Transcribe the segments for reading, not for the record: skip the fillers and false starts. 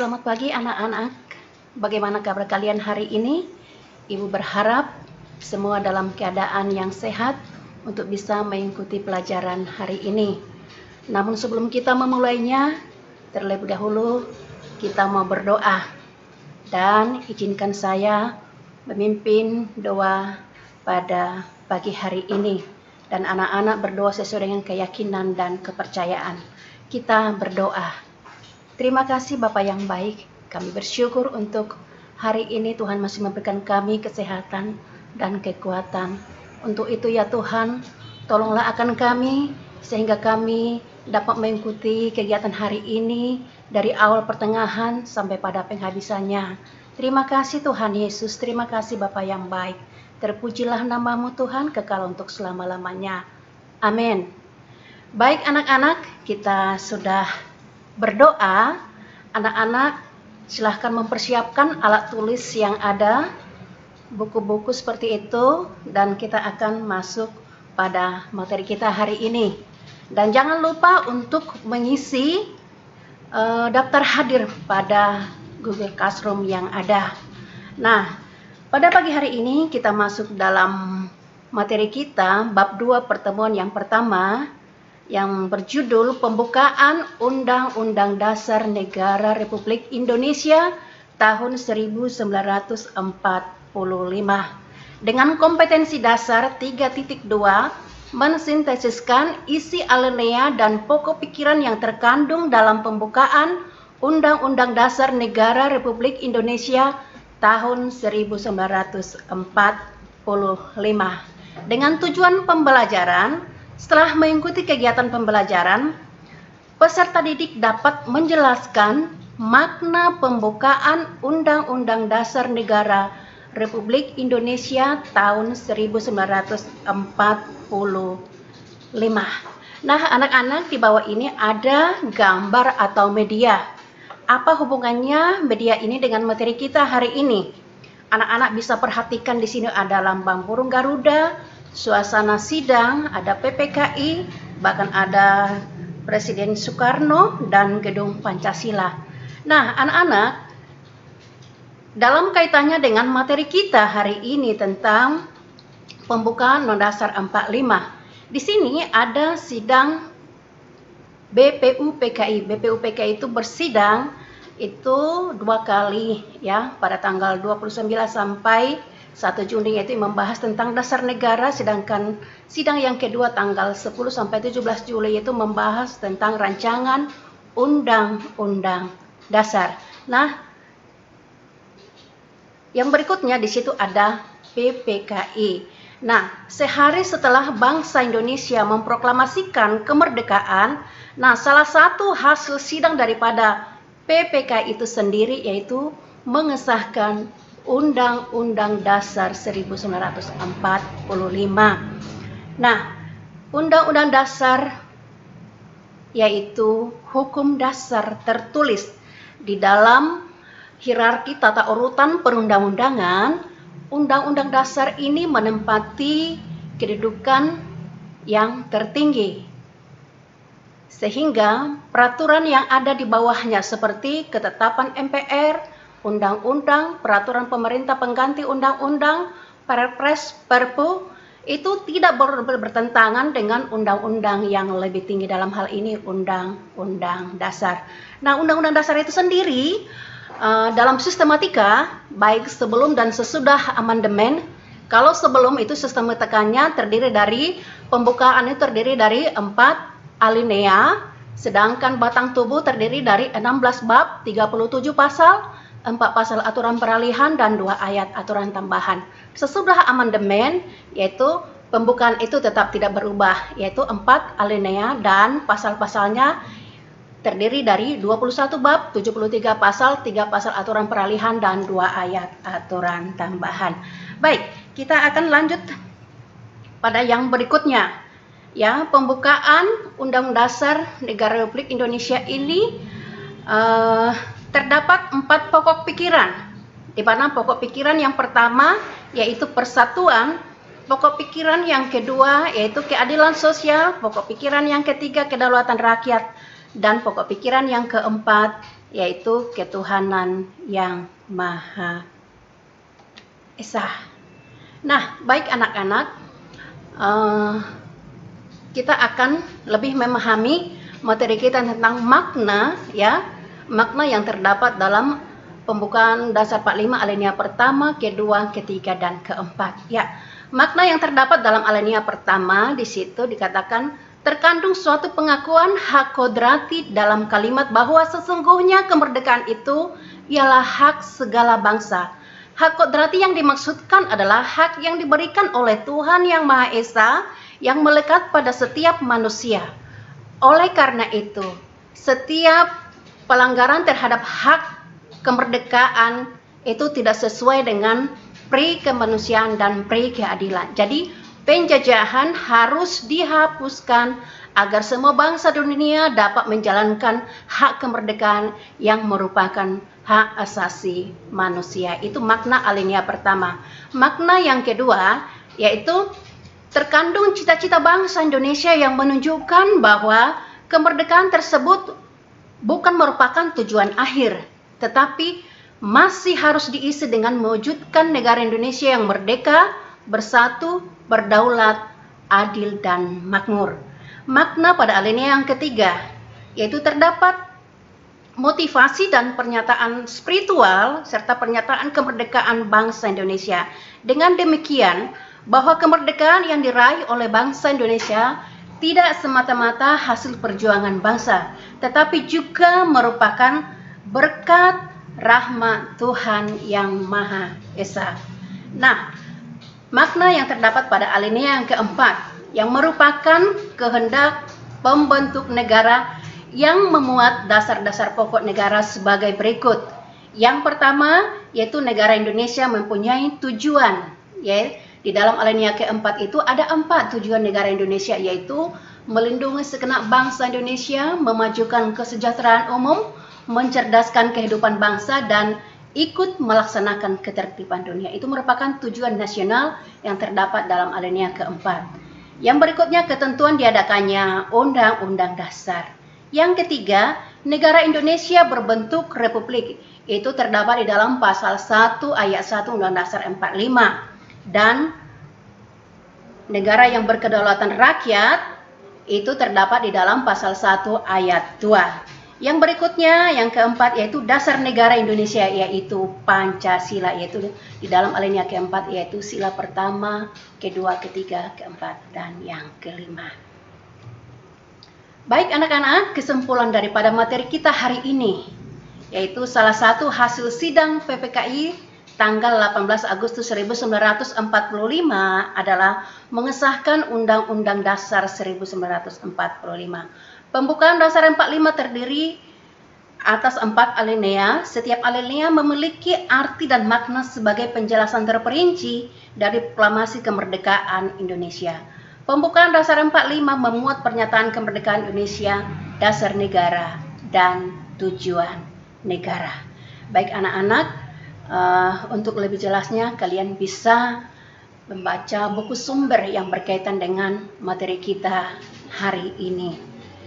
Selamat pagi anak-anak. Bagaimana kabar kalian hari ini? Ibu berharap semua dalam keadaan yang sehat untuk bisa mengikuti pelajaran hari ini. Namun sebelum kita memulainya, terlebih dahulu kita mau berdoa. Dan izinkan saya memimpin doa pada pagi hari ini. Dan anak-anak berdoa sesuai dengan keyakinan dan kepercayaan. Kita berdoa. Terima kasih Bapa yang baik, kami bersyukur untuk hari ini Tuhan masih memberikan kami kesehatan dan kekuatan. Untuk itu ya Tuhan, tolonglah akan kami sehingga kami dapat mengikuti kegiatan hari ini dari awal pertengahan sampai pada penghabisannya. Terima kasih Tuhan Yesus, terima kasih Bapa yang baik. Terpujilah namamu Tuhan kekal untuk selama-lamanya. Amin. Baik anak-anak, kita sudah berdoa. Anak-anak silahkan mempersiapkan alat tulis yang ada, buku-buku seperti itu, dan kita akan masuk pada materi kita hari ini. Dan jangan lupa untuk mengisi daftar hadir pada Google Classroom yang ada. Nah, pada pagi hari ini kita masuk dalam materi kita, bab 2 pertemuan yang pertama, yang berjudul Pembukaan Undang-Undang Dasar Negara Republik Indonesia tahun 1945 dengan kompetensi dasar 3.2 mensintesiskan isi alinea dan pokok pikiran yang terkandung dalam pembukaan Undang-Undang Dasar Negara Republik Indonesia tahun 1945 dengan tujuan pembelajaran. Setelah mengikuti kegiatan pembelajaran, peserta didik dapat menjelaskan makna pembukaan Undang-Undang Dasar Negara Republik Indonesia tahun 1945. Nah, anak-anak, di bawah ini ada gambar atau media. Apa hubungannya media ini dengan materi kita hari ini? Anak-anak bisa perhatikan di sini ada lambang burung Garuda, suasana sidang, ada PPKI, bahkan ada Presiden Soekarno dan Gedung Pancasila. Nah, anak-anak, dalam kaitannya dengan materi kita hari ini tentang pembukaan Undang-Undang Dasar 45, di sini ada sidang BPUPKI. BPUPKI itu bersidang itu 2 kali ya, pada tanggal 29 sampai 1 Juni, yaitu membahas tentang dasar negara, sedangkan sidang yang kedua tanggal 10 sampai 17 Juli yaitu membahas tentang rancangan undang-undang dasar. Nah, yang berikutnya di situ ada PPKI. Nah, sehari setelah bangsa Indonesia memproklamasikan kemerdekaan, nah salah satu hasil sidang daripada PPKI itu sendiri yaitu mengesahkan Undang-Undang Dasar 1945. Nah, Undang-Undang Dasar yaitu hukum dasar tertulis di dalam hierarki tata urutan perundang-undangan. Undang-Undang Dasar ini menempati kedudukan yang tertinggi, sehingga peraturan yang ada di bawahnya seperti ketetapan MPR, undang-undang, peraturan pemerintah pengganti undang-undang, Perpres, Perpu, itu tidak bertentangan dengan undang-undang yang lebih tinggi, dalam hal ini Undang-Undang Dasar. Nah, Undang-Undang Dasar itu sendiri dalam sistematika, baik sebelum dan sesudah amandemen. Kalau sebelum itu sistematikanya terdiri dari, pembukaan itu terdiri dari 4 alinea, sedangkan batang tubuh terdiri dari 16 bab, 37 pasal, 4 pasal aturan peralihan, dan 2 ayat aturan tambahan. Sesudah amandemen, yaitu pembukaan itu tetap tidak berubah, yaitu 4 alinea dan pasal-pasalnya terdiri dari 21 bab, 73 pasal, 3 pasal aturan peralihan, dan 2 ayat aturan tambahan. Baik, kita akan lanjut pada yang berikutnya. Ya, pembukaan Undang-Undang Dasar Negara Republik Indonesia ini terdapat 4 pokok pikiran, di mana pokok pikiran yang pertama yaitu persatuan, pokok pikiran yang kedua yaitu keadilan sosial, pokok pikiran yang ketiga kedaulatan rakyat, dan pokok pikiran yang keempat yaitu ketuhanan yang Maha Esa. Nah, baik anak-anak, kita akan lebih memahami materi kita tentang makna, ya, makna yang terdapat dalam pembukaan dasar 45 alinea pertama, kedua, ketiga, dan keempat. Ya, makna yang terdapat dalam alinea pertama di situ dikatakan terkandung suatu pengakuan hak kodrati dalam kalimat bahwa sesungguhnya kemerdekaan itu ialah hak segala bangsa. Hak kodrati yang dimaksudkan adalah hak yang diberikan oleh Tuhan Yang Maha Esa yang melekat pada setiap manusia. Oleh karena itu, setiap pelanggaran terhadap hak kemerdekaan itu tidak sesuai dengan pri kemanusiaan dan pri keadilan. Jadi, penjajahan harus dihapuskan agar semua bangsa dunia dapat menjalankan hak kemerdekaan yang merupakan hak asasi manusia. Itu makna alinea pertama. Makna yang kedua yaitu terkandung cita-cita bangsa Indonesia yang menunjukkan bahwa kemerdekaan tersebut bukan merupakan tujuan akhir, tetapi masih harus diisi dengan mewujudkan negara Indonesia yang merdeka, bersatu, berdaulat, adil, dan makmur. Makna pada alinea yang ketiga yaitu terdapat motivasi dan pernyataan spiritual serta pernyataan kemerdekaan bangsa Indonesia. Dengan demikian, bahwa kemerdekaan yang diraih oleh bangsa Indonesia tidak semata-mata hasil perjuangan bangsa, tetapi juga merupakan berkat rahmat Tuhan Yang Maha Esa. Nah, makna yang terdapat pada alinea yang keempat, yang merupakan kehendak pembentuk negara yang memuat dasar-dasar pokok negara sebagai berikut. Yang pertama, yaitu negara Indonesia mempunyai tujuan. Ya, di dalam alinea keempat itu ada 4 tujuan negara Indonesia, yaitu melindungi segenap bangsa Indonesia, memajukan kesejahteraan umum, mencerdaskan kehidupan bangsa, dan ikut melaksanakan ketertiban dunia. Itu merupakan tujuan nasional yang terdapat dalam alinea keempat. Yang berikutnya, ketentuan diadakannya Undang-Undang Dasar. Yang ketiga, negara Indonesia berbentuk republik. Itu terdapat di dalam pasal 1 ayat 1 Undang-Undang Dasar 45. Dan negara yang berkedaulatan rakyat itu terdapat di dalam pasal 1 ayat 2. Yang berikutnya, yang keempat, yaitu dasar negara Indonesia, yaitu Pancasila, yaitu di dalam alinea keempat, yaitu sila pertama, kedua, ketiga, keempat, dan yang kelima. Baik anak-anak, kesimpulan daripada materi kita hari ini, yaitu salah satu hasil sidang PPKI tanggal 18 Agustus 1945 adalah mengesahkan Undang-Undang Dasar 1945. Pembukaan Dasar 45 terdiri atas 4 alinea. Setiap alinea memiliki arti dan makna sebagai penjelasan terperinci dari proklamasi kemerdekaan Indonesia. Pembukaan Dasar 45 memuat pernyataan kemerdekaan Indonesia, dasar negara, dan tujuan negara. Baik anak-anak, untuk lebih jelasnya kalian bisa membaca buku sumber yang berkaitan dengan materi kita hari ini.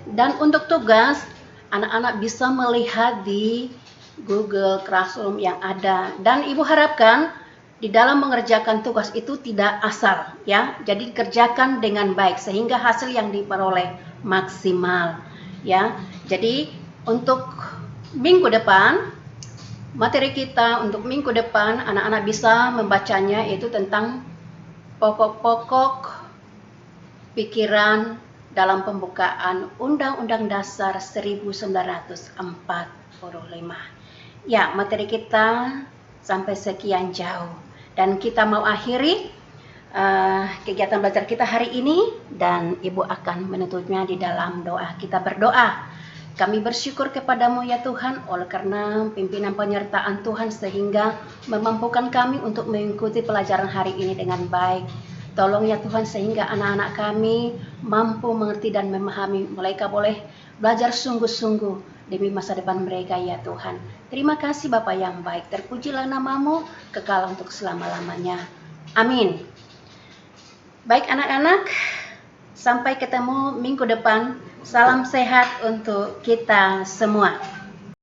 Dan untuk tugas, anak-anak bisa melihat di Google Classroom yang ada. Dan Ibu harapkan di dalam mengerjakan tugas itu tidak asal, ya. Jadi kerjakan dengan baik sehingga hasil yang diperoleh maksimal, ya. Jadi untuk minggu depan, materi kita untuk minggu depan anak-anak bisa membacanya, yaitu tentang pokok-pokok pikiran dalam pembukaan Undang-Undang Dasar 1945. Ya, materi kita sampai sekian jauh. Dan kita mau akhiri kegiatan belajar kita hari ini, dan Ibu akan menutupnya di dalam doa. Kita berdoa. Kami bersyukur kepadamu ya Tuhan, oleh karena pimpinan penyertaan Tuhan sehingga memampukan kami untuk mengikuti pelajaran hari ini dengan baik. Tolong ya Tuhan sehingga anak-anak kami mampu mengerti dan memahami. Mereka boleh belajar sungguh-sungguh demi masa depan mereka ya Tuhan. Terima kasih Bapa yang baik. Terpujilah namamu, kekal untuk selama-lamanya. Amin. Baik anak-anak, sampai ketemu minggu depan. Salam sehat untuk kita semua.